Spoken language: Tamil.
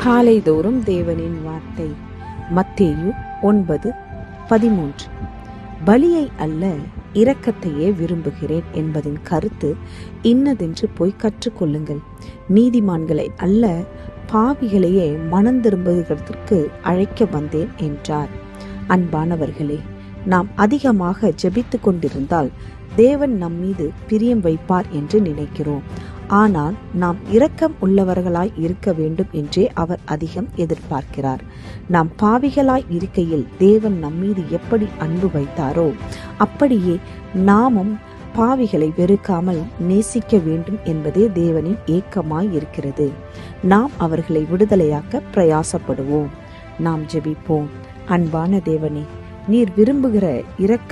காலைதோறும் தேவனின் வார்த்தை. மத்தேயு 9:13. பலியை அல்ல இரக்கத்தையே விரும்புகிறேன் என்பதின் கருத்து இன்னதென்று போய் கற்றுக்கொள்ளுங்கள். நீதிமான்களை அல்ல பாவிகளையே மனம் திரும்புவதற்கு அழைக்க வந்தேன் என்றார். அன்பானவர்களே, நாம் அதிகமாக ஜெபித்து கொண்டிருந்தால் தேவன் நம் மீது பிரியம் வைப்பார் என்று நினைக்கிறோம். ஆனால் நாம் இரக்கம் உள்ளவர்களாய் இருக்க வேண்டும் என்றே அவர் அதிகம் எதிர்பார்க்கிறார். நாம் பாவிகளாய் இருக்கையில் தேவன் நம் மீது எப்படி அன்பு வைத்தாரோ அப்படியே நாமும் பாவிகளை வெறுக்காமல் நேசிக்க வேண்டும் என்பதே தேவனின் ஏக்கமாய் இருக்கிறது. நாம் அவர்களை விடுதலையாக்க பிரயாசப்படுவோம். நாம் ஜெபிப்போம். அன்பான தேவனே, நீர் விரும்புகிற இரக்கம்